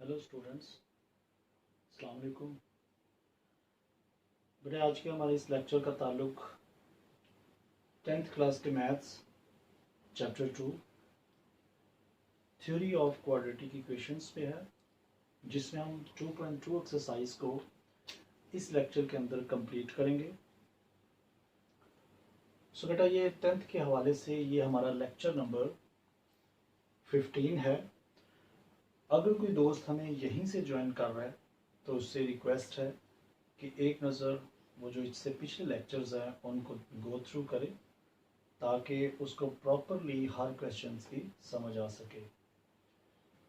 Hello students, अस्सलाम वालेकुम। बेटे आज के हमारे इस लेक्चर का ताल्लुक 10th क्लास के maths chapter 2 theory of quadratic equations पे है, जिसमें हम 2.2 एक्सरसाइज को इस लेक्चर के अंदर कंप्लीट करेंगे। सो बेटा ये 10th के हवाले से ये हमारा लेक्चर नंबर 15 है। अगर कोई दोस्त हमें यहीं से ज्वाइन कर रहा है तो उससे रिक्वेस्ट है कि एक नज़र वो जो इससे पिछले लेक्चर्स हैं उनको गो थ्रू करे, ताकि उसको प्रॉपरली हर क्वेश्चन की समझ आ सके।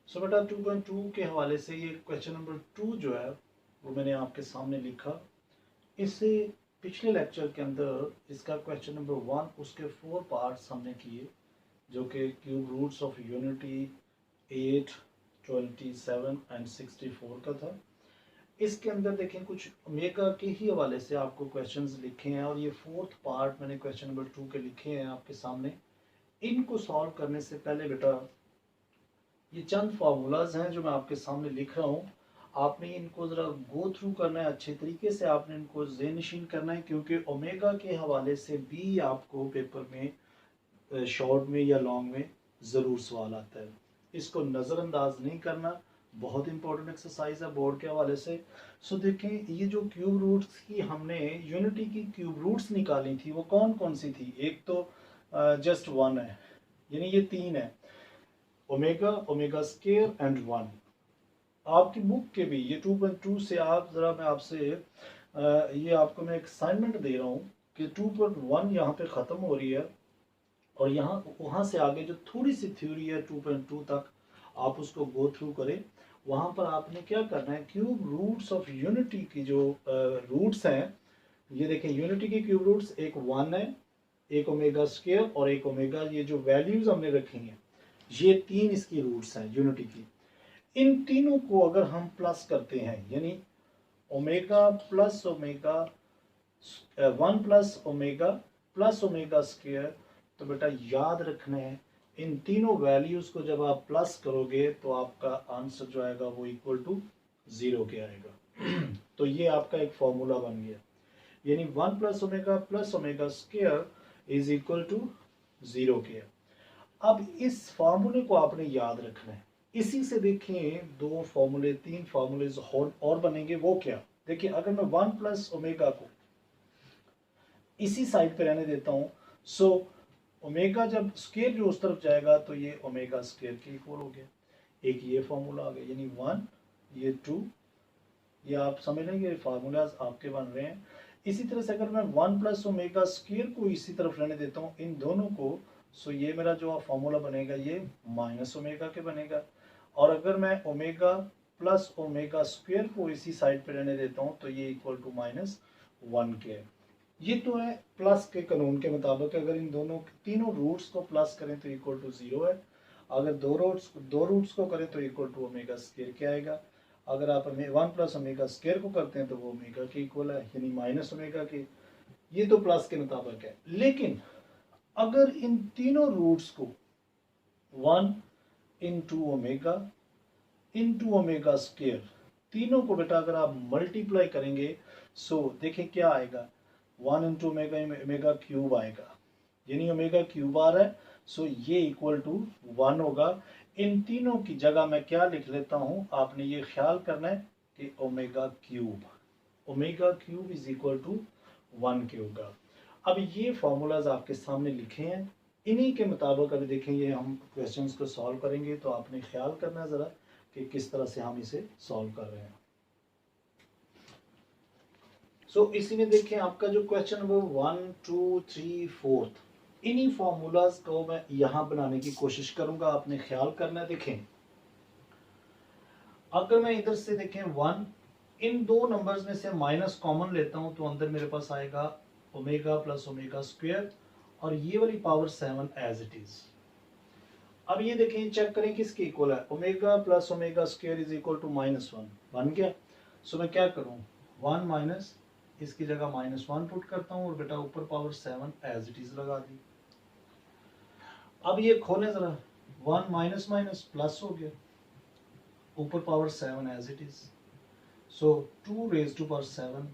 सो बेटा 2.2 के हवाले से ये क्वेश्चन नंबर 2 जो है वो मैंने आपके सामने लिखा। इससे पिछले लेक्चर के अंदर इसका क्वेश्चन नंबर 1 उसके 4 पार्ट्स हमने किए, जो कि cube roots of unity 8, 27 and 64 का था। इसके अंदर देखें कुछ ओमेगा के ही हवाले से आपको क्वेश्चंस लिखे हैं, और ये 4th पार्ट मैंने क्वेश्चन नंबर 2 के लिखे हैं आपके सामने। इनको सॉल्व करने से पहले बेटा ये चंद फार्मूलाज हैं जो मैं आपके सामने लिख रहा हूँ। आपने इनको ज़रा गो थ्रू करना है, अच्छे तरीके से आपने इनको ज़हनशीन करना है, क्योंकि ओमेगा के हवाले से भी आपको पेपर में शॉर्ट में या लॉन्ग में ज़रूर सवाल आता है। इसको नज़रअंदाज नहीं करना, बहुत इंपॉर्टेंट एक्सरसाइज है बोर्ड के हवाले से। सो देखें, ये जो क्यूब रूट्स की हमने यूनिटी की क्यूब रूट्स निकाली थी वो कौन कौन सी थी। एक तो जस्ट 1 है, यानी ये 3 है, ओमेगा, ओमेगा स्क्वायर एंड 1। आपकी बुक के भी ये 2.2 से आप ज़रा मैं आपसे ये आपको मैं एक असाइनमेंट दे रहा हूँ कि 2.1 यहाँ पे ख़त्म हो रही है, और यहाँ वहाँ से आगे जो थोड़ी सी थ्योरी है 2.2 तक आप उसको गो थ्रू करें। वहाँ पर आपने क्या करना है, क्यूब रूट्स ऑफ यूनिटी की जो रूट्स हैं, ये देखें यूनिटी की क्यूब रूट्स एक 1 है, एक ओमेगा स्क्वायर और एक ओमेगा, ये जो वैल्यूज हमने रखी हैं ये 3 इसकी रूट्स हैं यूनिटी की। इन तीनों को अगर हम प्लस करते हैं, यानी omega plus omega 1 plus omega square, तो बेटा याद रखना है इन तीनों वैल्यूज को जब आप प्लस करोगे तो आपका आंसर जो आएगा वो इक्वल टू 0 के आएगा। तो ये आपका एक फॉर्मूला बन गया, यानी 1 plus omega square is equal to 0 के। अब इस फॉर्मूले को आपने याद रखना है। इसी से देखें 2 फॉर्मूले 3 फॉर्मूले और बनेंगे। वो क्या, देखिए अगर मैं 1 प्लस ओमेगा को इसी साइड पे रहने देता हूं, सो ओमेगा जब स्क्वायर जो उस तरफ जाएगा तो ये ओमेगा स्क्वायर के इक्वल हो गया। एक ये फॉर्मूला आ गया, यानी 1 ये 2, ये आप समझ लेंगे फार्मूलाज आपके बन रहे हैं। इसी तरह से अगर मैं 1 प्लस ओमेगा स्क्वायर को इसी तरफ रहने देता हूँ इन दोनों को, सो ये मेरा जो फॉर्मूला बनेगा ये माइनस ओमेगा के बनेगा। और अगर मैं ओमेगा प्लस ओमेगा स्क्वायर को इसी साइड पे रहने देता हूँ तो ये इक्वल टू -1 के। ये तो है प्लस के कानून के मुताबिक, अगर इन दोनों तीनों रूट्स को प्लस करें तो इक्वल टू 0 है। अगर दो रूट्स को करें तो इक्वल टू ओमेगा स्क्वायर क्या आएगा। अगर आप 1 प्लस ओमेगा स्क्वायर को करते हैं तो वो ओमेगा के इक्वल है, यानी माइनस ओमेगा के। ये तो प्लस के मुताबिक है। लेकिन अगर इन तीनों रूट्स को 1 इंटू ओमेगा स्क्वायर, तीनों को बेटा अगर आप मल्टीप्लाई करेंगे, सो देखें क्या आएगा, 1 इंटू ओमेगा क्यूब आएगा, यानी ओमेगा क्यूब आ रहा है, सो ये इक्वल टू 1 होगा। इन तीनों की जगह मैं क्या लिख लेता हूं, आपने ये ख्याल करना है कि omega cube is equal to 1 के होगा। अब ये फॉर्मूलाज आपके सामने लिखे हैं, इन्हीं के मुताबिक अभी देखें ये हम क्वेश्चंस को सॉल्व करेंगे, तो आपने ख्याल करना है ज़रा कि किस तरह से हम इसे सॉल्व कर रहे हैं। सो इसी में देखें आपका जो क्वेश्चन नंबर 1, 2, 3, 4, इन्हीं फॉर्मूलाज को मैं यहां बनाने की कोशिश करूंगा, आपने ख्याल करना है। देखें अगर मैं इधर से देखें 1, इन दो नंबर्स में से माइनस कॉमन लेता हूं तो अंदर मेरे पास आएगा ओमेगा प्लस ओमेगा स्क्वायर, और ये वाली पावर 7 एज इट इज। अब ये देखें, चेक करें किसके इक्वल है, omega plus omega square is equal to -1 बन गया। सो मैं क्या करूं, 1 माइनस, इसकी जगह -1 पुट करता हूं और बेटा ऊपर पावर 7 एज इट इज लगा दी। अब ये खोलें जरा, 1 माइनस माइनस प्लस हो गया, ऊपर power 7 as it is, so 2 raise to power 7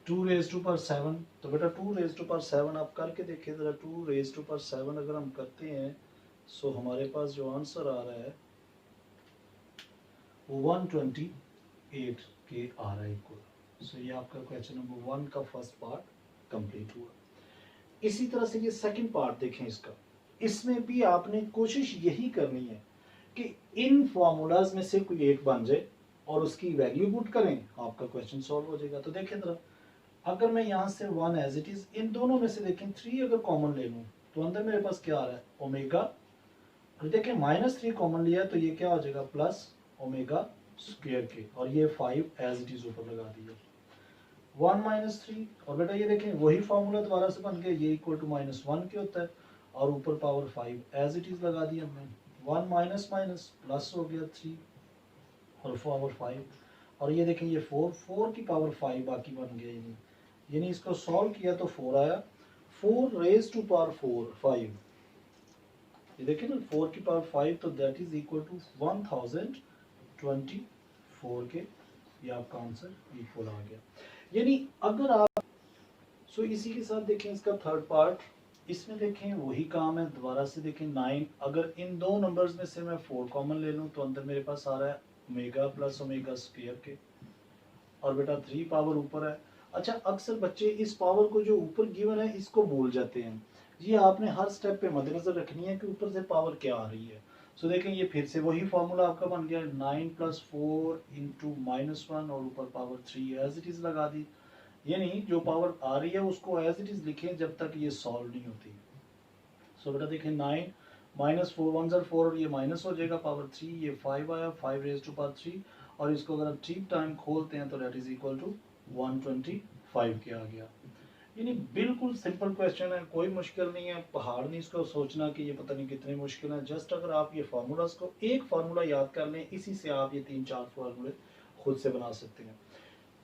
2 raise to power 7। तो बेटा 2 रेज टू पावर 7 आप करके देखिए जरा। 2 रेज टू पावर 7 अगर हम करते हैं सो हमारे पास जो आंसर आ रहा है वो 128 के आ रहा है इक्वल। सो ये आपका क्वेश्चन नंबर 1 का फर्स्ट पार्ट कंप्लीट हुआ। इसी तरह से ये सेकंड पार्ट देखें इसका। इसमें भी आपने कोशिश यही करनी है कि इन फॉर्मूलाज में से कोई एक बन जाए और उसकी वैल्यू पुट करें, आपका क्वेश्चन सॉल्व हो जाएगा। तो देखें जरा, अगर मैं यहाँ से 1 एज इट इज, इन दोनों में से देखें 3 अगर कॉमन ले लूँ तो अंदर मेरे पास क्या आ रहा है ओमेगा, और देखें -3 कॉमन लिया तो ये क्या हो जाएगा प्लस ओमेगा स्क्वायर के, और ये 5 एज इट इज ऊपर लगा दिया 1 - 3। और बेटा ये देखें वही फॉर्मूला दोबारा से बन गया, ये इक्वल टू -1 के होता है, और ऊपर पावर 5 एज इट इज लगा दिया हमने। 1 माइनस माइनस प्लस हो गया 3 और पावर 5, और ये देखें ये 4 की पावर 5 बाकी बन गया। यानी इसको सॉल्व किया तो 4 आया, 4 रेज टू पावर 5, ये देखिए ना 4 की पावर 5, तो दैट इज इक्वल टू 1024 के, ये आपका आंसर इक्वल आ गया। यानी अगर आप इसी के साथ देखें इसका थर्ड पार्ट, इसमें देखें वही काम है, दोबारा से देखें 9। अगर इन दो नंबर्स में से मैं 4 कॉमन ले लूँ तो अंदर मेरे पास आ रहा है ओमेगा प्लस ओमेगा स्क्वायर के, और बेटा 3 पावर ऊपर है। अच्छा, अक्सर बच्चे इस पावर को जो ऊपर गिवन है इसको भूल जाते हैं। ये आपने हर स्टेप पे मद्देनजर रखनी है कि ऊपर से पावर क्या आ रही है। सो देखें ये फिर से वही फॉर्मूला आपका बन गया 9 + 4 × -1 और ऊपर पावर 3 एज इट इज लगा दी। यानी जो पावर आ रही है उसको एज इट इज लिखें जब तक ये सॉल्व नहीं होती। सो बेटा देखें 9 -4 1 × 4 और ये माइनस हो जाएगा, पावर 3 ये 5 आया, 5 रेज टू पावर 3, और इसको अगर आप ठीक टाइम खोलते हैं तो दैट इज इक्वल टू 125 के आ गया। यानी बिल्कुल सिंपल क्वेश्चन है, कोई मुश्किल नहीं है, पहाड़ नहीं इसको सोचना कि ये पता नहीं कितने मुश्किल है। जस्ट अगर आप ये फार्मूलाज को एक फार्मूला याद कर लें, इसी से आप ये 3-4 फार्मूले खुद से बना सकते हैं।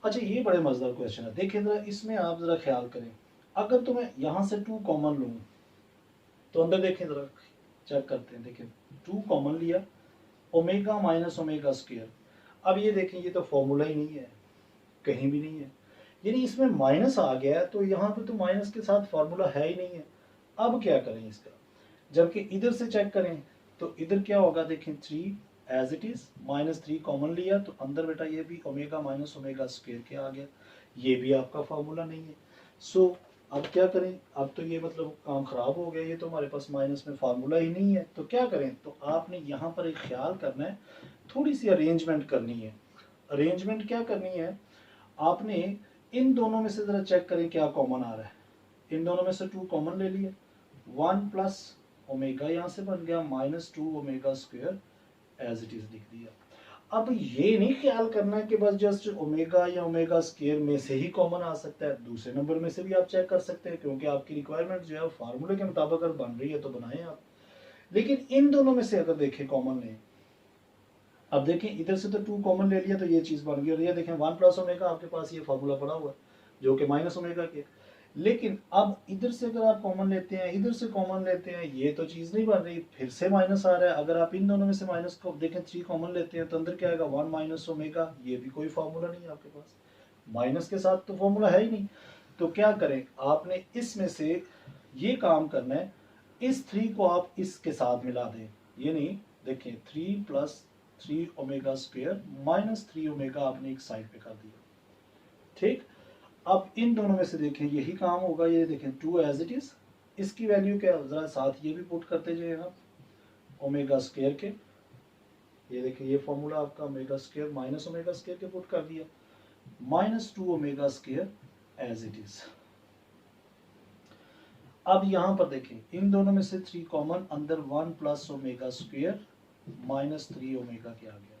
अच्छा, ये बड़े मजेदार क्वेश्चन है, देखिए जरा इसमें आप जरा ख्याल करें। अगर तो मैं यहाँ से 2 कॉमन लूँ तो अंदर देखें जरा, चेक करते हैं। देखें 2 कॉमन लिया, ओमेगा माइनस ओमेगा स्क्वायर। अब ये देखें ये तो फॉर्मूला ही नहीं है, कहीं भी नहीं है, यानी इसमें माइनस आ गया है, तो यहाँ पे तो माइनस के साथ फॉर्मूला है ही नहीं है। अब क्या करें इसका, जबकि इधर से चेक करें तो इधर क्या होगा, देखें 3 एज इट इज, -3 कॉमन लिया तो अंदर बेटा ये भी ओमेगा माइनस ओमेगा स्क्वायर के आ गया, ये भी आपका फॉर्मूला नहीं है। सो अब क्या करें, अब तो ये मतलब काम खराब हो गया, ये तो हमारे पास माइनस में फार्मूला ही नहीं है, तो क्या करें। तो आपने यहाँ पर एक ख्याल करना है, थोड़ी सी अरेंजमेंट करनी है। अरेंजमेंट क्या करनी है, आपने इन दोनों में से जरा चेक करें क्या कॉमन आ रहा है। इन दोनों में से 2 कॉमन ले लिए, 1 प्लस ओमेगा यहाँ से बन गया -2 omega square as it is लिख दिया। अब ये नहीं ख्याल करना कि बस जस्ट ओमेगा या ओमेगा स्क्वायर में से ही कॉमन आ सकता है, दूसरे नंबर में से भी आप चेक कर सकते हैं, क्योंकि आपकी रिक्वायरमेंट जो है फार्मूले के मुताबिक अगर बन रही है तो बनाएं आप। लेकिन इन दोनों में से अगर देखें कॉमन लें, अब देखें इधर से तो 2 कॉमन ले लिया तो ये चीज बन गई, और ये देखें 1 प्लस ओमेगा आपके पास ये फार्मूला पड़ा हुआ है जो कि माइनस ओमेगा के। लेकिन अब इधर से अगर आप कॉमन लेते हैं, इधर से कॉमन लेते हैं, ये तो चीज नहीं बन रही, फिर से माइनस आ रहा है। अगर आप इन दोनों में से माइनस को देखें 3 कॉमन लेते हैं तो अंदर क्या आएगा 1 माइनस ओमेगा, ये भी कोई फार्मूला नहीं है आपके पास, माइनस के साथ तो फॉर्मूला है ही नहीं। तो क्या करें, आपने इसमें से ये काम करना है, इस 3 को आप इसके साथ मिला दें। ये नहीं, देखिए 3 + 3 ओमेगा स्क्वायर -3 ओमेगा आपने एक साइड पे कर दिया, ठीक। अब इन दोनों में से देखें यही काम होगा, ये देखें 2 एज इट इज, इसकी वैल्यू क्या, जरा साथ ये भी पुट करते जाइए आप, ओमेगा स्क्वायर के, ये देखिए ये फॉर्मूला आपका omega square minus omega square के पुट कर दिया, -2 omega square as it is. अब यहां पर देखें इन दोनों में से 3 कॉमन, अंदर 1 प्लस ओमेगा स्क्वायर -3 ओमेगा के आ गया,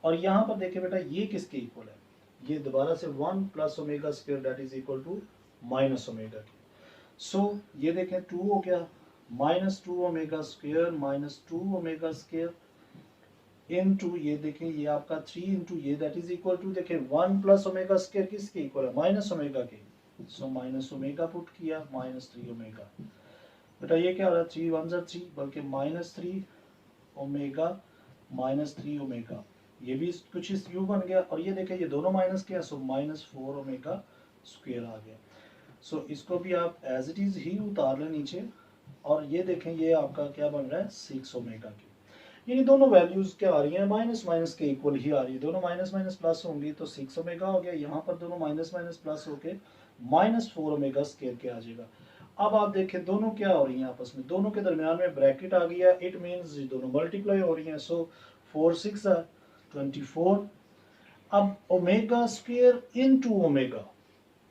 और यहां पर देखें बेटा ये किसके इक्वल है, ये दोबारा से 1 plus omega square that is equal to minus omega के। सो ये देखें 2 हो गया, -2 omega square -2 omega square into ये देखें ये आपका 3 इंटू ये दैट इज इक्वल टू, देखें 1 प्लस ओमेगा स्क्वायर किसके इक्वल है, माइनस ओमेगा के। सो माइनस ओमेगा पुट किया, -3 ओमेगा, बेटा ये क्या हो रहा है, 3 1 3, बल्कि -3 ओमेगा -3 ओमेगा, ये भी कुछ इस u बन गया, और ये देखें ये दोनों माइनस किया, सो -4 ओमेगा स्क्वायर आ गया। सो इसको भी आप एज इट इज ही उतार लें नीचे, और ये देखें ये आपका क्या बन रहा है, 6 ओमेगा की। यानी दोनों वैल्यूज क्या आ रही हैं, माइनस माइनस के इक्वल ही आ रही है, दोनों माइनस माइनस प्लस होंगी तो 6 ओमेगा हो गया, यहाँ पर दोनों माइनस माइनस प्लस होके -4 ओमेगा स्क्वायर के आ जाएगा। अब आप देखें दोनों क्या हो रही हैं आपस में, दोनों के दरमियान में ब्रैकेट आ गया, इट मीन्स दोनों मल्टीप्लाई हो रही हैं, सो 4 6 24। अब ओमेगा स्क्वायर इनटू ओमेगा,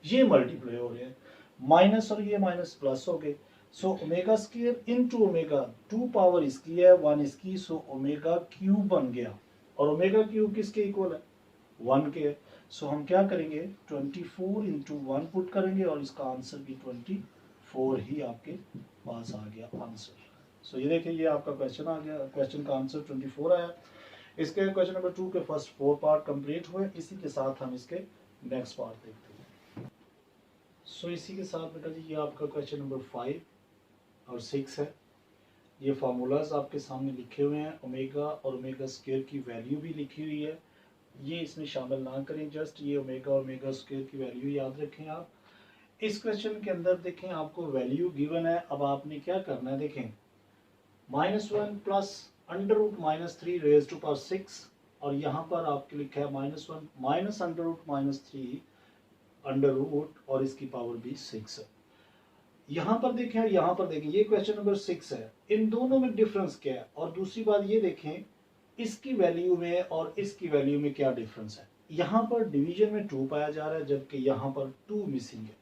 ये मल्टीप्लाई हो रहे हैं, माइनस और ये माइनस प्लस हो गए, so omega square into omega, 2 power इसकी है 1 इसकी, सो ओमेगा क्यूब बन गया, और ओमेगा क्यूब किसके इक्वल है, 1 के है। सो हम क्या करेंगे, 24 इंटू 1 पुट करेंगे, और इसका आंसर भी 24 ही आपके पास आ गया आंसर। सो ये देखिए ये आपका क्वेश्चन आ गया, क्वेश्चन का आंसर 24 आया। इसके क्वेश्चन नंबर 2 के फर्स्ट 4 पार्ट कंप्लीट हुए। इसी के साथ हम इसके नेक्स्ट पार्ट देखते हैं। सो इसी के साथ बेटा जी ये आपका क्वेश्चन नंबर 5 और 6 है। ये फार्मूलाज आपके सामने लिखे हुए हैं, ओमेगा और ओमेगा स्क्वायर की वैल्यू भी लिखी हुई है, ये इसमें शामिल ना करें, जस्ट ये ओमेगा और ओमेगा स्क्वायर की वैल्यू याद रखें आप। इस क्वेश्चन के अंदर देखें आपको वैल्यू गिवन है, अब आपने क्या करना है, देखें -1 प्लस √-3 रेज़ टू पावर 6, और यहाँ पर आपके लिखा है -1 माइनस √-3 अंडर रूट, और इसकी पावर भी 6 है। यहाँ पर देखें और यहाँ पर देखें, ये क्वेश्चन नंबर 6 है, इन दोनों में डिफरेंस क्या है, और दूसरी बात ये देखें इसकी वैल्यू में और इसकी वैल्यू में क्या डिफरेंस है। यहाँ पर डिवीजन में 2 पाया जा रहा है, जबकि यहाँ पर 2 मिसिंग है।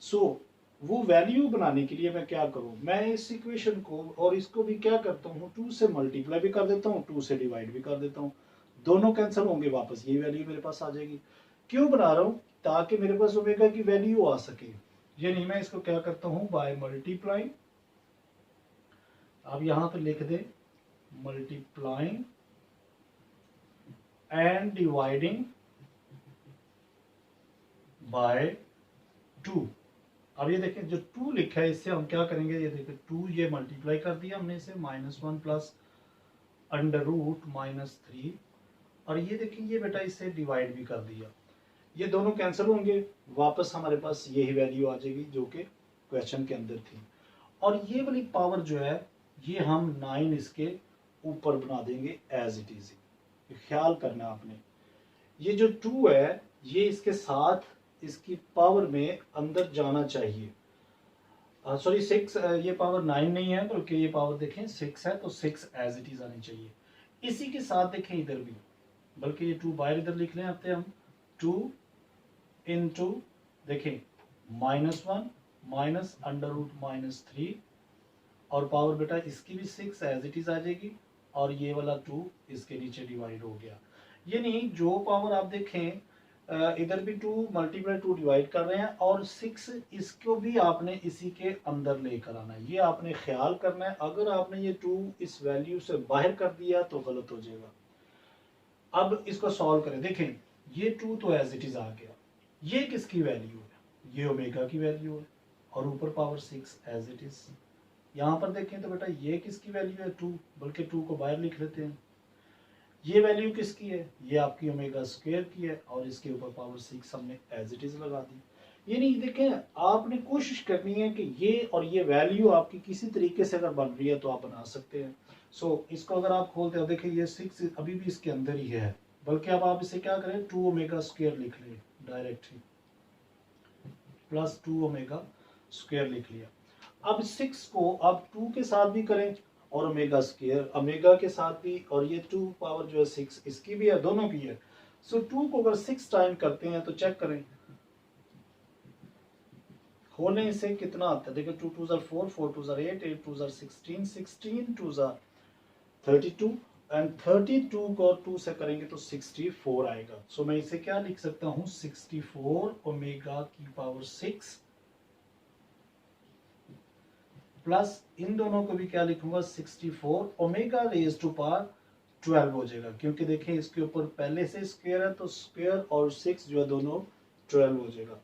सो वो वैल्यू बनाने के लिए मैं क्या करूं, मैं इस इक्वेशन को और इसको भी क्या करता हूँ, 2 से मल्टीप्लाई भी कर देता हूँ, 2 से डिवाइड भी कर देता हूँ, दोनों कैंसिल होंगे, वापस ये वैल्यू मेरे पास आ जाएगी। क्यों बना रहा हूँ, ताकि मेरे पास ओमेगा की वैल्यू आ सके। ये नहीं, मैं इसको क्या करता हूँ, बाय मल्टीप्लाइंग, अब यहां पर लिख दे मल्टीप्लाइंग एंड डिवाइडिंग बाय 2। अब ये देखें जो 2 लिखा है, इससे हम क्या करेंगे, ये देखें 2 ये मल्टीप्लाई कर दिया हमने इसे, -1 प्लस √-3, और ये देखें ये बेटा इससे डिवाइड भी कर दिया, ये दोनों कैंसिल होंगे, वापस हमारे पास यही वैल्यू आ जाएगी जो कि क्वेश्चन के अंदर थी। और ये वाली पावर जो है ये हम 9 इसके ऊपर बना देंगे एज इट इज। ख्याल करना आपने, ये जो 2 है ये इसके साथ इसकी पावर में अंदर जाना चाहिए, सॉरी 6, ये पावर 9 नहीं है बल्कि ये पावर देखें 6 है, तो 6 एज इट इज आनी चाहिए। इसी के साथ देखें इधर भी, बल्कि ये 2 बाहर इधर लिख लें आते हम, 2 इंटू देखें -1 माइनस √-3, और पावर बेटा इसकी भी 6 एज इट इज आ जाएगी, और ये वाला 2 इसके नीचे डिवाइड हो गया। ये नहीं, जो पावर आप देखें इधर भी 2 मल्टीप्लाई 2 डिवाइड कर रहे हैं, और 6 इसको भी आपने इसी के अंदर लेकर आना है, ये आपने ख्याल करना है। अगर आपने ये 2 इस वैल्यू से बाहर कर दिया तो गलत हो जाएगा। अब इसको सॉल्व करें, देखें ये 2 तो एज इट इज आ गया, ये किसकी वैल्यू है, ये ओमेगा की वैल्यू है, और ऊपर पावर 6 एज इट इज। यहाँ पर देखें तो बेटा ये किसकी वैल्यू है, 2, बल्कि 2 को बाहर लिख लेते हैं, ये वैल्यू किसकी है, ये आपकी ओमेगा स्क्वायर की है, और इसके ऊपर पावर 6 हमने एज इट इज लगा दी। ये नहीं, देखें आपने कोशिश करनी है कि ये और ये वैल्यू आपकी किसी तरीके से अगर बन रही है तो आप बना सकते हैं। सो इसको अगर आप खोलते हो, देखिए ये 6 अभी भी इसके अंदर ही है, बल्कि अब आप इसे क्या करें, 2 ओमेगा स्क्वायर लिख लें डायरेक्ट ही, प्लस 2 ओमेगा स्क्वायर लिख लिया। अब 6 को आप 2 के साथ भी करें और ओमेगा स्क्वायर ओमेगा के साथ भी, और ये 2 पावर जो है 6 इसकी भी है, दोनों की है। सो 2 को अगर 6 टाइम करते हैं तो चेक करें होने से कितना आता है, देखो 2 2 4, 4 2 8, 8 2 16, 16 2 32, एंड 32 को 2 से करेंगे तो 64 आएगा। सो मैं इसे क्या लिख सकता हूँ, 64 ओमेगा की पावर 6 प्लस इन दोनों को भी क्या लिखूंगा, 64 ओमेगा रेज टू पावर 12 हो जाएगा, क्योंकि देखें इसके ऊपर पहले से स्क्वायर है तो स्क्वायर और 6 जो है दोनों 12 हो जाएगा।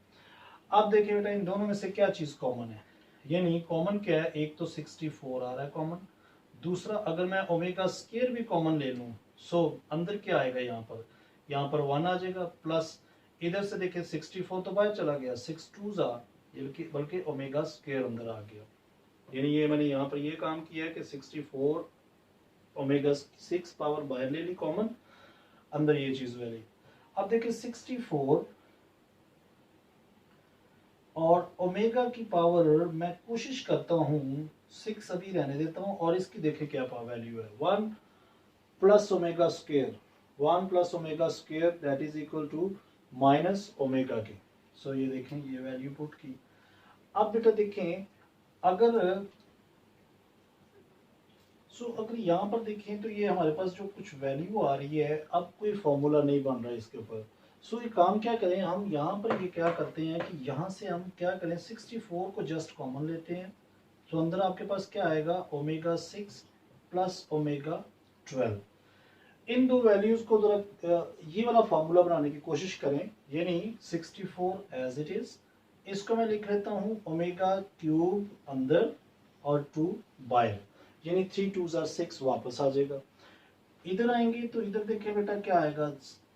अब देखिए बेटा इन दोनों में से क्या चीज कॉमन है, यानी कॉमन क्या है, एक तो 64 आ रहा है कॉमन, दूसरा अगर मैं ओमेगा स्क्वायर भी कॉमन ले लूं सो अंदर क्या आएगा, यहाँ पर 1 आ जाएगा, प्लस इधर से देखिए 64 तो बाहर चला गया, 6 2 बल्कि ओमेगा स्क्वायर अंदर आ गया। यानी ये मैंने यहाँ पर ये काम किया है कि 64 ओमेगा 6 पावर बाहर ले ली कॉमन, अंदर ये चीज ले ली। अब देखिए 64 और ओमेगा की पावर मैं कोशिश करता हूं 6 अभी रहने देता हूं, और इसकी देखिए क्या वैल्यू है, 1 plus omega square, 1 plus omega square that is equal to minus omega के। सो ये देखें ये वैल्यू पुट की। अब बेटा देखें अगर अगर यहाँ पर देखें तो ये हमारे पास जो कुछ वैल्यू आ रही है, अब कोई फॉर्मूला नहीं बन रहा है इसके ऊपर। ये काम क्या करें हम, यहाँ पर ये क्या करते हैं कि यहाँ से हम क्या करें, 64 को जस्ट कॉमन लेते हैं, तो अंदर आपके पास क्या आएगा, ओमेगा 6 प्लस ओमेगा 12। इन दो वैल्यूज को जरा ये वाला फॉर्मूला बनाने की कोशिश करें, यानी 64 एज इट इज, इसको मैं लिख लेता हूँ ओमेगा क्यूब अंदर और 2 बाहर, यानी 3 2 6 वापस आ जाएगा। इधर आएंगे तो इधर देखिए बेटा क्या आएगा,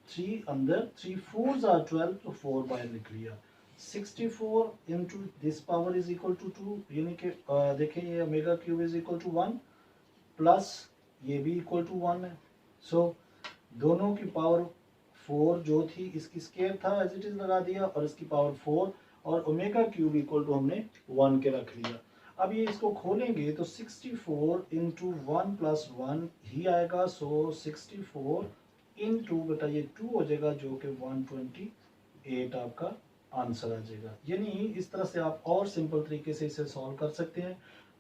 3 अंदर, 3 4 12, तो 4 बाहर लिख लिया। 64 into this power is equal to 2, यानी कि देखिए ये omega cube is equal to 1 plus ये भी इक्वल टू 1 है। दोनों की पावर 4 जो थी, इसकी स्क्वायर था एज इट इज लगा दिया, और इसकी पावर 4, और ओमेगा क्यूब इक्वल टू हमने 1 के रख लिया। अब ये इसको खोलेंगे तो 64 इंटू 1 प्लस 1 ही आएगा, 64 इंटू बेटा ये 2 हो जाएगा, जो कि 128 आपका आंसर आ जाएगा। यानी इस तरह से आप और सिंपल तरीके से इसे सॉल्व कर सकते हैं।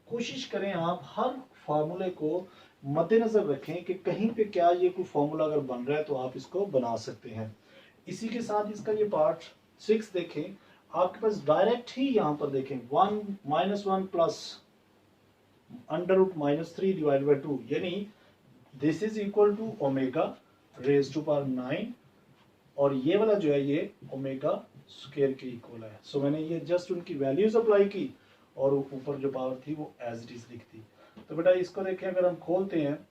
कोशिश करें आप हर फार्मूले को मद्देनजर रखें कि कहीं पे क्या ये कोई फॉर्मूला अगर बन रहा है तो आप इसको बना सकते हैं। इसी के साथ इसका ये पार्ट 6 देखें, आपके पास डायरेक्ट ही यहाँ पर देखें 1 -1 plus under root -3 divide by 2, यानी this is equal to omega raise to power 9, और ये वाला जो है ये ओमेगा स्क्वायर के इक्वल है। सो मैंने ये जस्ट उनकी वैल्यूज अप्लाई की और ऊपर जो पावर थी वो एज इट इज लिख दी। तो बेटा इसको देखें, अगर हम खोलते हैं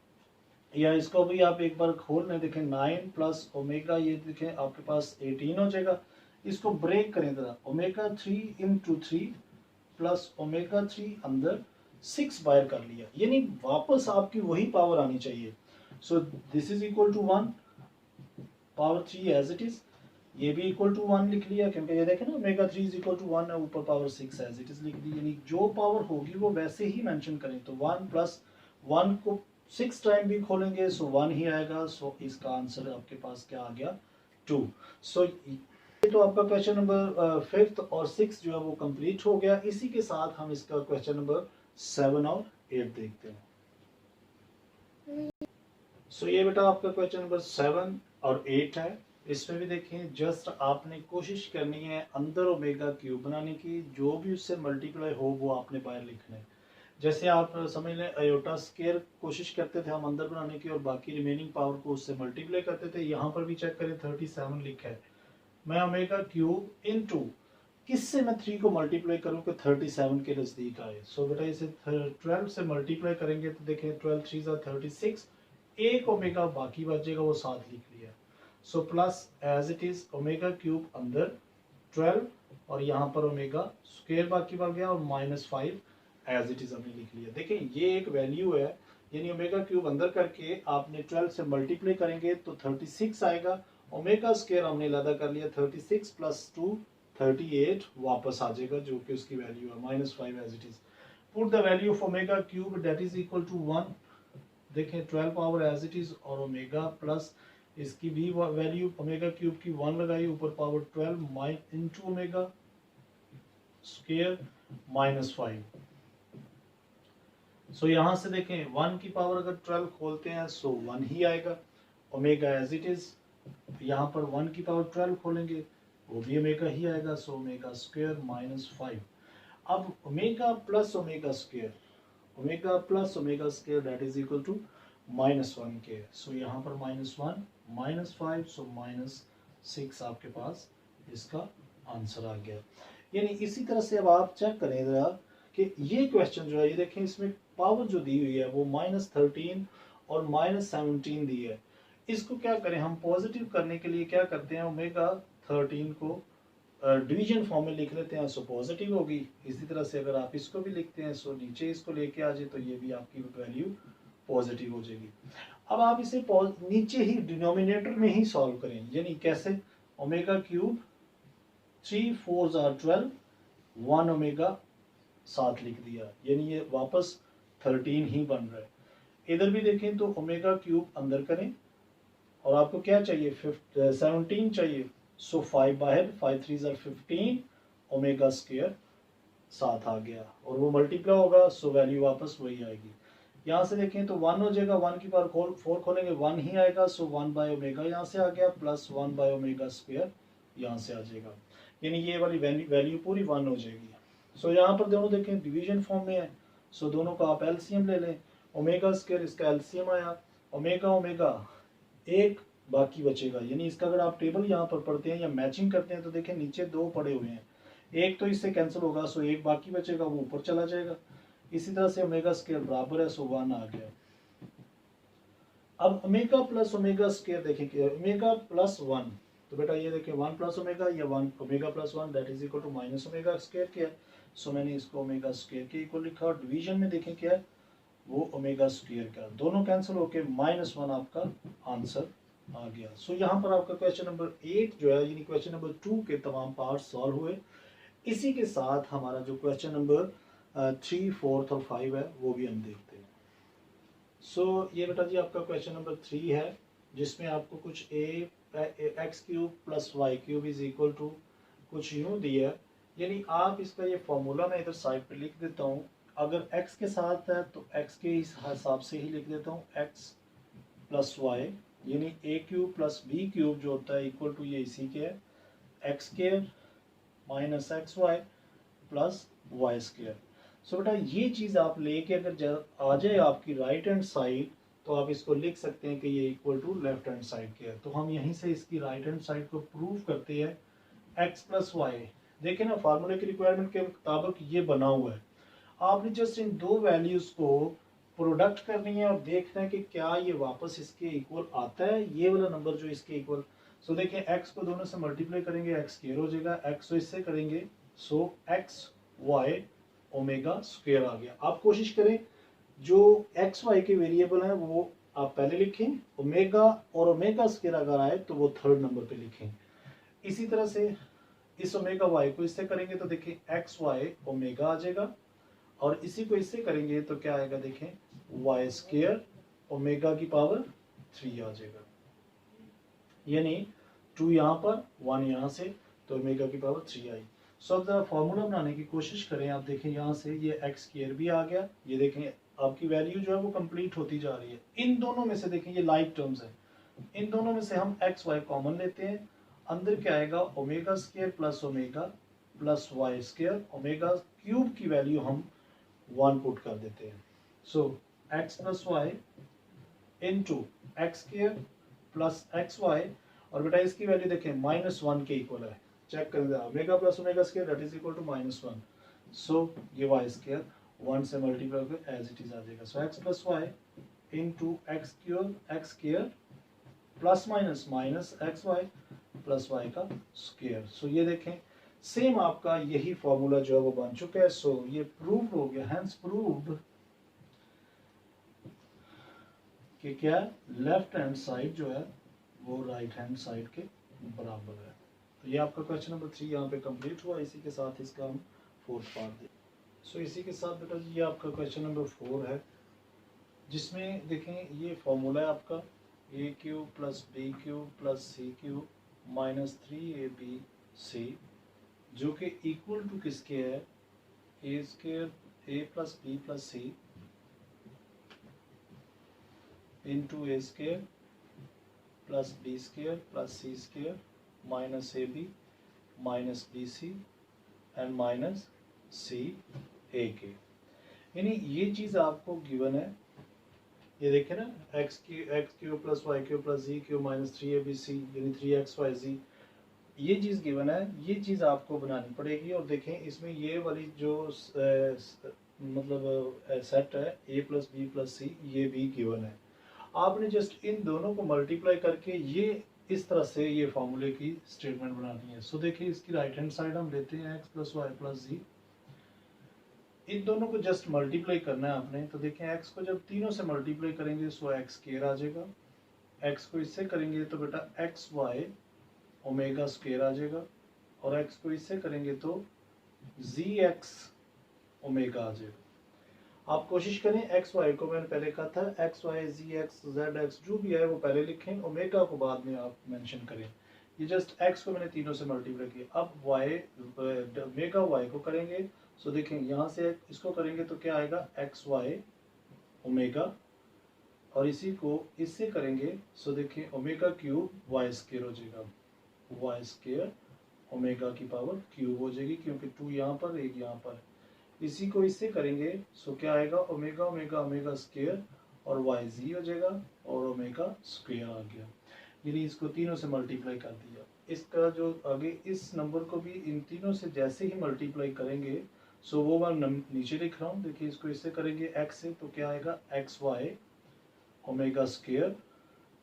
या इसको भी आप एक बार खोल लें, देखें 9 प्लस ओमेगा, ये देखें आपके पास 18 हो जाएगा। इसको ब्रेक करें जरा, ओमेगा 3 इंटू 3 प्लस ओमेगा 3 अंदर 6 बाहर कर लिया, यानी वापस आपकी वही पावर आनी चाहिए। So this is equal to 1, power 3 as it is, ये भी इक्वल टू 1 लिख लिया, क्योंकि ये देखें ना ओमेगा 3 इज इक्वल टू 1 है, ऊपर पावर 6 एज इट इज लिख दी, यानी जो पावर होगी वो वैसे ही मेंशन करें। तो 1 प्लस 1 को 6 टाइम भी खोलेंगे सो 1 ही आएगा। सो इसका आंसर आपके पास क्या आ गया, 2। सो तो आपका क्वेश्चन नंबर 5 और 6 जो है वो कंप्लीट हो गया। इसी के साथ हम इसका क्वेश्चन नंबर 7 और 8 देखते हैं। सो ये बेटा आपका क्वेश्चन नंबर 7 और 8 है। इसमें भी देखें जस्ट आपने कोशिश करनी है अंदर ओमेगा क्यूब बनाने की, जो भी उससे मल्टीप्लाई हो वो आपने बाहर लिखना है। जैसे आप समझ लें आयोटा स्क्वायर कोशिश करते थे हम अंदर बनाने की, और बाकी रिमेनिंग पावर को उससे मल्टीप्लाई करते थे। यहाँ पर भी चेक करें 37 लिखा है, मैं ओमेगा क्यूब इनटू किससे मैं 3 को मल्टीप्लाई करूँ कि 37 के नजदीक आए। सो बेटा इसे 12 से मल्टीप्लाई करेंगे तो देखें 12 3 36, एक ओमेगा बाकी बच जाएगा, वो 7 लिख लिया। So plus as it is omega cube अंदर 12, और यहाँ पर ओमेगा स्क्वायर बाकी बच गया, और -5 एज इट इज हमने लिख लिया। देखें ये एक वैल्यू है, यानी ओमेगा क्यूब अंदर करके आपने 12 से मल्टीप्लाई करेंगे तो 36 आएगा, ओमेगा स्क्वायर हमने अलग कर लिया, 36 प्लस 2 38 वापस आ जाएगा, जो कि उसकी वैल्यू है -5 as it is. Put the value of omega cube that is equal to 1, देखें 12 पावर एज इट इज, और ओमेगा प्लस इसकी भी वैल्यू ओमेगा क्यूब की 1 लगाई, ऊपर power 12 into omega square -5। So यहाँ से देखें 1 की पावर अगर 12 खोलते हैं सो 1 ही आएगा, ओमेगा एज इट इज। यहाँ पर 1 की पावर 12 खोलेंगे वो भी ओमेगा ही आएगा, सो ओमेगा स्क्वायर -5। अब omega plus omega square, omega plus omega square that is equal to -1 के। सो यहाँ पर -1 -5, सो -6 आपके पास इसका आंसर आ गया। यानी इसी तरह से अब आप चेक करें जरा कि ये क्वेश्चन जो है ये देखें, इसमें पावर जो दी हुई है वो -13 और -17 दी है। इसको क्या करें हम, पॉजिटिव करने के लिए क्या करते हैं, ओमेगा 13 को डिवीजन फॉर्म में लिख लेते हैं, सो पॉजिटिव होगी। इसी तरह से अगर आप इसको भी लिखते हैं सो नीचे इसको लेके आ जाए तो ये भी आपकी वैल्यू पॉजिटिव हो जाएगी। अब आप इसे नीचे ही डिनोमिनेटर में ही सॉल्व करें, यानी कैसे, ओमेगा क्यूब 3 4 12 1 ओमेगा 7 लिख दिया, यानी ये वापस 13 ही बन रहा है। इधर भी देखें तो ओमेगा क्यूब अंदर करें और आपको क्या चाहिए, 17 चाहिए, सो 5 बाहर, 5 3 15 ओमेगा स्क्वायर 7 आ गया और वो मल्टीप्लाई होगा, सो वैल्यू वापस वही आएगी। यहाँ से देखें तो 1 हो जाएगा, 1 की पावर 4 खोलेंगे 1 ही आएगा, सो 1 बाय ओमेगा यहाँ से आ गया, प्लस 1 बाय ओमेगा स्क्वायर यहाँ से आ जाएगा, यानी ये वाली वैल्यू पूरी 1 हो जाएगी। सो यहाँ पर दोनों देखें डिवीजन फॉर्म में है, सो दोनों का आप एलसीएम ले लें, ओमेगा स्क्वायर इसका एलसीएम आया, ओमेगा ओमेगा एक बाकी बचेगा, यानी इसका अगर आप टेबल यहाँ पर पढ़ते हैं या मैचिंग करते हैं तो देखें नीचे 2 पड़े हुए हैं, एक तो इससे कैंसिल होगा, सो एक बाकी बचेगा, वो ऊपर चला जाएगा। इसी तरह से ओमेगा स्क्वायर बराबर है, सो 1 आ गया। अब ओमेगा प्लस ओमेगा स्क्वायर देखें, ओमेगा प्लस 1, तो बेटा ये देखें 1 प्लस ओमेगा या 1 omega plus 1 that is equal to minus omega square क्या है, सो मैंने इसको ओमेगा स्क्वायर के इक्वल लिखा और डिवीजन में देखें क्या है, वो ओमेगा स्क्वायर का, दोनों कैंसिल होके -1 आपका आंसर आ गया। सो यहाँ पर आपका क्वेश्चन नंबर 8 जो है, यानी क्वेश्चन नंबर 2 के तमाम पार्ट सॉल्व हुए। इसी के साथ हमारा जो क्वेश्चन नंबर 3 4 और 5 है वो भी हम देखते हैं। सो ये बेटा जी आपका क्वेश्चन नंबर 3 है, जिसमें आपको कुछ X cube plus Y cube is equal to कुछ यूँ दिया है, यानी आप इसका ये फॉर्मूला मैं इधर साइड पे लिख देता हूँ। अगर x के साथ है तो x के हिसाब से ही लिख देता हूँ, x प्लस वाई, यानी a cube plus b cube जो होता है इक्वल टू ये इसी के है, x square minus x y plus y square. So बेटा ये चीज़ आप लेके अगर आ जाए आपकी राइट हैंड साइड तो आप इसको लिख सकते हैं कि ये equal to left hand side के है। तो हम यहीं से इसकी राइट हैंड साइड को प्रूव करते हैं, एक्स प्लस वाई, देखें ना फार्मूले की रिक्वायरमेंट के मुताबिक ये बना हुआ है। आपने जस्ट इन दो वैल्यूज को प्रोडक्ट करनी है और देखना है कि क्या ये वापस इसके इक्वल आता है, ये वाला नंबर जो इसके इक्वल। सो देखिए x को दोनों से मल्टीप्लाई करेंगे x स्क्वायर हो जाएगा, x को इससे करेंगे सो x y ओमेगा स्क्वायर आ गया। आप कोशिश करें जो x y के वेरिएबल हैं वो आप पहले लिखें, ओमेगा और ओमेगा स्क्वायर अगर आए तो वो थर्ड नंबर पे लिखें। इसी तरह से इस ओमेगा y को इससे करेंगे तो देखिए एक्स वाई ओमेगा आ जाएगा और इसी को इससे करेंगे तो क्या आएगा, देखें वाई स्क्वायर ओमेगा की पावर 3 आ जाएगा, यानी 2 यहाँ पर 1 यहाँ से, तो ओमेगा की पावर 3 आई। सो अब जरा फॉर्मूला बनाने की कोशिश करें। आप देखें यहाँ से ये एक्स स्क्वायर भी आ गया, ये देखें आपकी वैल्यू जो है वो कंप्लीट होती जा रही है। इन दोनों में से देखें ये लाइक टर्म्स है, इन दोनों में से हम एक्स वाई कॉमन लेते हैं, अंदर क्या आएगा omega square plus y square, omega cube की वैल्यू हम 1 पुट कर देते हैं। So x plus y into x square plus x y, और बेटा इसकी वैल्यू देखें -1 के इक्वल है, चेक कर दें omega plus omega square that is equal to -1। So ये वाई स्क्वायर 1 से मल्टीप्लाई करके एज इट इज आ जाएगा। So x plus y into x square plus minus x y plus y का स्क्वायर। सो ये देखें सेम आपका यही फॉर्मूला जो है वो बन चुका है। सो ये प्रूव्ड हो गया, हैंस प्रूव्ड कि क्या लेफ्ट हैंड साइड जो है वो राइट हैंड साइड के बराबर है। तो ये आपका क्वेश्चन नंबर 3 यहाँ पे कंप्लीट हुआ। इसी के साथ इसका हम 4th पार्ट दें। सो इसी के साथ बेटा ये आपका क्वेश्चन नंबर 4 है, जिसमें देखें ये फॉर्मूला है आपका a cube plus b cube plus c cube minus 3ab जो कि इक्वल टू किसके है, a square a plus b plus c into a square plus b square plus c square minus a b minus b c and minus c a के। यानी ये चीज़ आपको given है, ये देखें ना X cube plus Y cube plus Z cube minus 3ab C, यानी 3xyz ये चीज़ गिवन है, ये चीज़ आपको बनानी पड़ेगी। और देखें इसमें ये वाली जो मतलब सेट है a प्लस बी प्लस सी, ये भी गिवन है। आपने जस्ट इन दोनों को मल्टीप्लाई करके ये इस तरह से ये फॉर्मूले की स्टेटमेंट बनानी है। सो देखिए इसकी राइट हैंड साइड हम लेते हैं x प्लस वाई प्लस जी, इन दोनों को जस्ट मल्टीप्लाई करना है आपने। तो देखें x को जब तीनों से मल्टीप्लाई करेंगे सो x स्क्वायर आ जाएगा, x को इससे करेंगे तो बेटा एक्स वाई ओमेगा स्क्वायर आ जाएगा, और x को इससे करेंगे तो जी एक्स ओमेगा आ जाएगा। आप कोशिश करें एक्स वाई को, मैंने पहले कहा था एक्स वाई जी एक्स जेड एक्स जो भी है वो पहले लिखें, ओमेगा को बाद में आप मेंशन करें। ये जस्ट एक्स को मैंने तीनों से मल्टीप्लाई किया। अब वाई ओमेगा वाई को करेंगे, सो देखें यहाँ से इसको करेंगे तो क्या आएगा एक्स वाई ओमेगा, और इसी को इससे करेंगे सो देखें ओमेगा क्यूब वाई स्क्वायर हो जाएगा, वाई स्क्वायर ओमेगा की पावर क्यूब हो जाएगी, क्योंकि 2 यहाँ पर एक यहाँ पर। इसी को इससे करेंगे सो क्या आएगा ओमेगा ओमेगा ओमेगा स्क्वायर और वाई जी हो जाएगा, और ओमेगा स्क्वायर आ गया। यानी इसको तीनों से मल्टीप्लाई कर दिया। इसका जो आगे इस नंबर को भी इन तीनों से जैसे ही मल्टीप्लाई करेंगे, सो वो मैं नीचे लिख रहा हूँ। देखिए इसको इससे करेंगे x से तो क्या आएगा एक्स वाई ओमेगा स्क्वायर,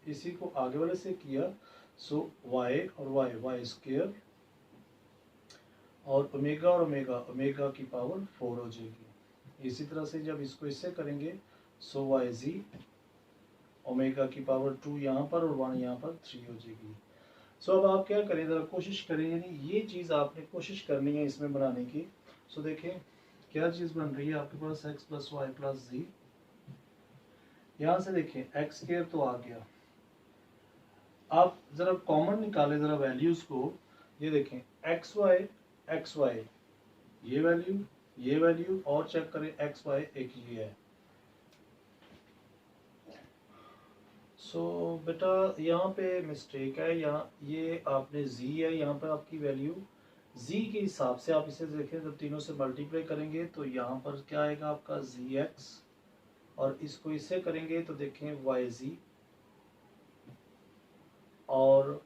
इसी को आगे वाले से किया सो y और y स्क्वायर, और ओमेगा ओमेगा की पावर 4 हो जाएगी। इसी तरह से जब इसको इससे करेंगे सो वाई जी ओमेगा की पावर 2 यहाँ पर और 1 यहाँ पर 3 हो जाएगी। सो अब आप क्या करें, ज़रा कोशिश करें, यानी ये चीज़ आपने कोशिश करनी है इसमें बनाने की। सो देखें क्या चीज़ बन रही है आपके पास x प्लस वाई प्लस जी, यहाँ से देखें एक्स स्क्वायर तो आ गया। आप ज़रा कॉमन निकालें ज़रा वैल्यूज़ को, ये देखें एक्स वाई ये वैल्यू और चेक करें एक्स वाई एक ये है। सो बेटा यहाँ पे मिस्टेक है, यहाँ ये आपने z है, यहाँ पर आपकी वैल्यू z के हिसाब से आप इसे देखें, जब तीनों से मल्टीप्लाई करेंगे तो यहाँ पर क्या आएगा आपका जी एक्स, और इसको इससे करेंगे तो देखें वाई जी और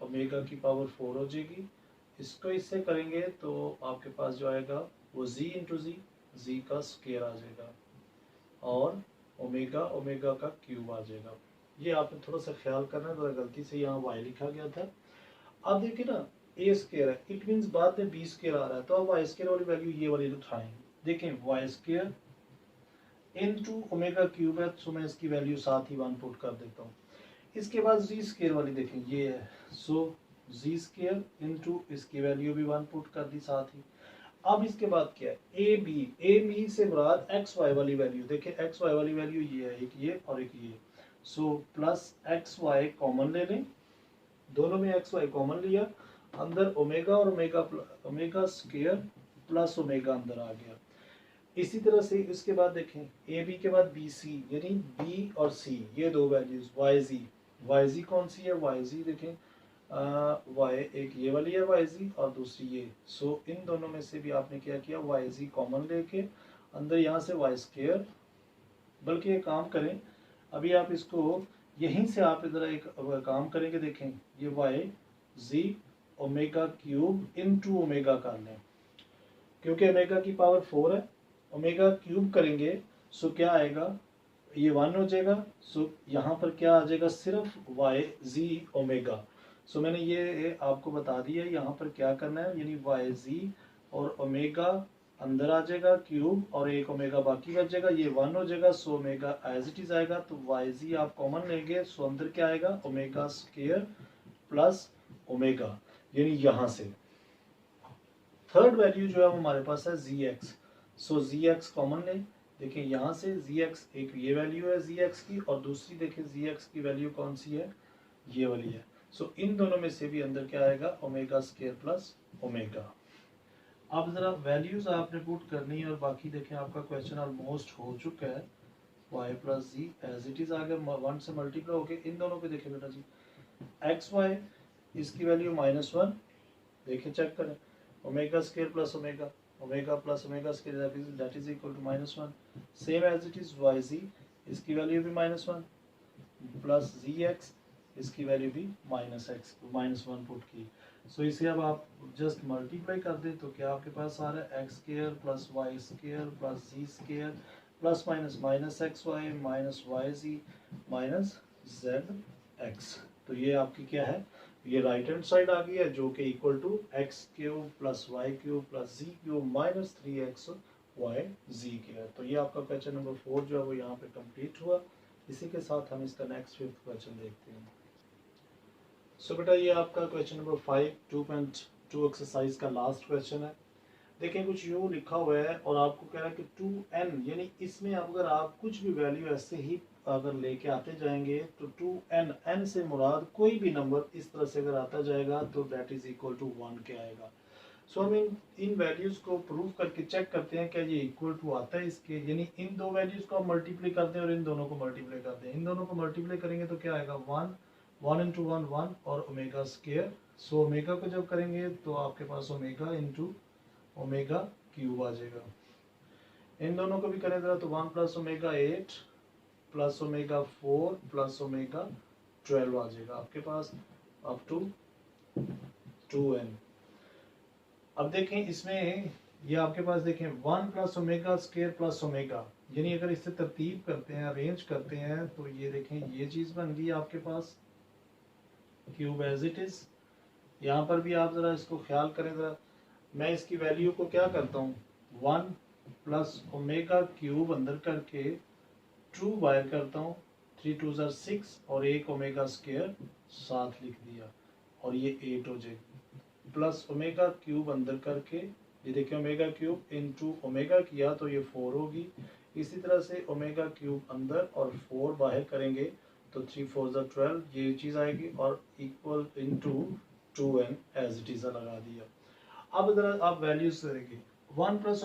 ओमेगा की पावर 4 हो जाएगी। इसको इससे करेंगे तो आपके पास जो आएगा वो z इंटू जी का स्क्वायर आ जाएगा, और ओमेगा का क्यूब आ जाएगा। ये आपने थोड़ा सा ख्याल करना है, तो गलती से यहाँ y लिखा गया था। अब देखिए ना a स्क्वायर है, इट मीन्स बाद में b स्क्वायर आ रहा है, तो अब y स्क्वायर वाली वैल्यू ये वाली उठाएंगे। देखें y square into omega cube है, तो मैं इसकी वैल्यू साथ ही 1 पुट कर देता हूँ। इसके बाद जी स्क्वायर वाली देखें ये है, सो जी स्क्वायर इनटू इसकी वैल्यू भी 1 पुट कर दी साथ ही। अब इसके बाद क्या है ए बी से मुराद एक्स वाई वाली वैल्यू, देखिए एक्स वाई वाली वैल्यू ये है, एक ये और एक ये। So plus x Y common ले लें, दोनों में एक्स वाई कॉमन लिया, अंदर ओमेगा और ओमेगा स्क्वायर प्लस ओमेगा अंदर आ गया। इसी तरह से इसके बाद देखें ए बी के बाद बी सी, यानी बी और सी ये दो वैल्यूज, वाई जी कौन सी है, वाई जी देखें वाई एक ये वाली है वाई जी और दूसरी ये। सो इन दोनों में से भी आपने क्या किया वाई जी कॉमन लेके अंदर यहाँ से वाई स्क्वायर, बल्कि एक काम करें अभी आप इसको यहीं से आप इधर एक काम करेंगे, देखें ये वाई जी ओमेगा क्यूब इनटू ओमेगा कर लें, क्योंकि ओमेगा की पावर 4 है, ओमेगा क्यूब करेंगे सो क्या आएगा ये 1 हो जाएगा। सो यहाँ पर क्या आ जाएगा सिर्फ वाई जी ओमेगा। सो मैंने ये आपको बता दिया यहाँ पर क्या करना है, यानी वाई जी और ओमेगा अंदर आ जाएगा क्यूब, और एक ओमेगा बाकी बच जाएगा, ये 1 हो जाएगा। So omega as it is आएगा, तो वाई जी आप कॉमन लेंगे, सो अंदर क्या आएगा ओमेगा स्क्वायर प्लस ओमेगा, यानी यहाँ से थर्ड वैल्यू जो है वो हमारे पास है जी एक्स। सो जी एक्स कॉमन लें, देखिए यहाँ से जी एक्स एक ये वैल्यू है जी एक्स की, और दूसरी देखिए जी एक्स की वैल्यू कौन सी है ये वाली है। सो इन दोनों में से भी अंदर क्या आएगा ओमेगा स्क्वायर प्लस ओमेगा। अब जरा वैल्यूज आपने पुट करनी है, और बाकी देखें आपका क्वेश्चन ऑलमोस्ट हो चुका है। Y plus z as it is आ गया, 1 से मल्टीप्लाई हो गया। इन दोनों पे देखें बेटा जी एक्स वाई इसकी वैल्यू -1, देखिए चेक करें omega square plus omega plus omega square that is equal to -1। Same as it is y g इसकी वैल्यू भी -1 प्लस जी एक्स इसकी वैल्यू भी -1 पुट की। सो इसे अब आप जस्ट मल्टीप्लाई कर दें तो क्या आपके पास आ रहा है x² + y² + z² plus minus -xy -yz -zx। तो ये आपकी क्या है, ये राइट हैंड साइड आ गई है जो कि equal to x³ + y³ + z³ -3xyz²। तो ये आपका क्वेश्चन नंबर 4 जो है वो यहाँ पे कंप्लीट हुआ। इसी के साथ हम इसका नेक्स्ट 5th क्वेश्चन देखते हैं। सो बेटा ये आपका क्वेश्चन नंबर 5 2.2 एक्सरसाइज का लास्ट क्वेश्चन है। देखिए कुछ यूँ लिखा हुआ है और आपको कह रहा है कि 2n, यानी इसमें अगर आप कुछ भी वैल्यू ऐसे ही अगर लेके आते जाएंगे तो 2n, n से मुराद कोई भी नंबर इस तरह से अगर आता जाएगा तो दैट इज इक्वल टू 1 के आएगा। सो हम इन वैल्यूज को प्रूव करके चेक करते हैं क्या ये इक्वल टू आता है इसके, यानी इन दो वैल्यूज को हम मल्टीप्लाई करते हैं और इन दोनों को मल्टीप्लाई करते हैं। इन दोनों को मल्टीप्लाई करेंगे तो क्या आएगा 1 × 1 1 और ω²। सो ओमेगा को जब करेंगे तो आपके पास ओमेगा × ω³ आ जाएगा। इन दोनों को भी करें जरा तो 1 + ω8 + ω4 + ω12 आ जाएगा आपके पास अप टू 2n। अब देखें इसमें ये आपके पास देखें 1 + ω² + ω, यानी अगर इससे तरतीब करते हैं, अरेंज करते हैं तो ये देखें ये चीज़ बन गई आपके पास क्यूब एज इट इज़। यहाँ पर भी आप ज़रा इसको ख्याल करें ज़रा, मैं इसकी वैल्यू को क्या करता हूँ 1 + ω³ अंदर करके 2 बाहर करता हूँ, 3 2 = 6 और 1 ω² 7 लिख दिया और ये 8 हो जाएगी, प्लस ω³ अंदर करके ये देखिए ω³ × ω किया तो ये 4 होगी। इसी तरह से ω³ अंदर और 4 बाहर करेंगे तो 3 4 = 12 ये चीज़ आएगी और equal × 2n as it is लगा दिया। अब जरा आप वैल्यूज करेंगे 1 + ω +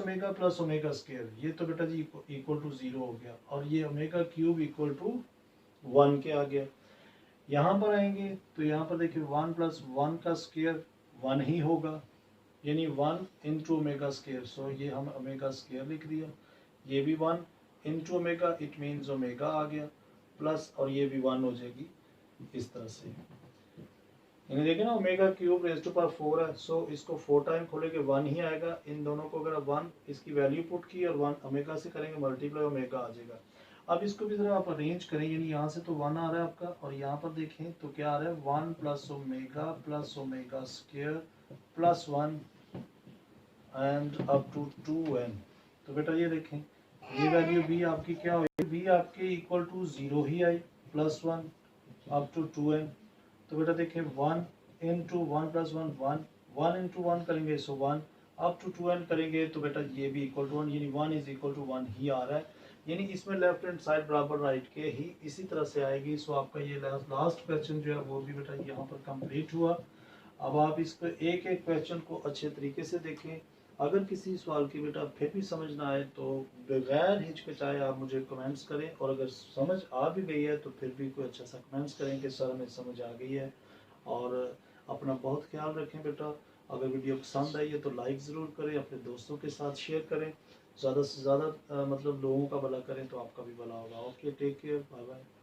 ω², ये तो बेटा जी इक्वल टू 0 हो गया और ये ω³ इक्वल टू 1 के आ गया। यहाँ पर आएंगे तो यहाँ पर देखिए 1 + 1 का स्क्वायर 1 ही होगा, यानी 1 × ω²। सो ये हम ω² लिख दिया, ये भी 1 × ω, इट मीन्स ओमेगा आ गया, प्लस और ये भी 1 हो जाएगी इस तरह से। यानी देखिए ना ω³ ⁴ है, सो इसको 4 टाइम खोलेंगे 1 ही आएगा। इन दोनों को अगर 1 इसकी वैल्यू पुट की और 1 ओमेगा से करेंगे मल्टीप्लाई, ओमेगा आ जाएगा। अब इसको भी जरा आप अरेंज करें, यानी यहाँ से तो 1 आ रहा है आपका और यहाँ पर देखें तो क्या आ रहा है 1 + ω + ω² + 1 एंड अप टू 2n। तो बेटा ये देखें ये वैल्यू भी आपकी क्या हुई, भी आपके इक्वल टू 0 ही आई, +1 अप टू 2n। तो बेटा देखिए 1 × 1 + 1 1 1 × 1 करेंगे सो 1 अप टू 2n करेंगे तो बेटा ये भी इक्वल टू 1, यानी 1 = 1 ही आ रहा है। यानी इसमें लेफ्ट हैंड साइड बराबर राइट के ही इसी तरह से आएगी। सो आपका ये लास्ट क्वेश्चन जो है वो भी बेटा यहाँ पर कंप्लीट हुआ। अब आप इसको एक एक क्वेश्चन को अच्छे तरीके से देखें। अगर किसी सवाल की बेटा फिर भी समझ ना आए तो बगैर हिचकिचाए आप मुझे कमेंट्स करें, और अगर समझ आ भी गई है तो फिर भी कोई अच्छा सा कमेंट्स करें कि सर हमें समझ आ गई है। और अपना बहुत ख्याल रखें बेटा। अगर वीडियो पसंद आई है तो लाइक ज़रूर करें, अपने दोस्तों के साथ शेयर करें, ज़्यादा से ज़्यादा मतलब लोगों का भला करें तो आपका भी भला होगा। Okay, take care, bye bye.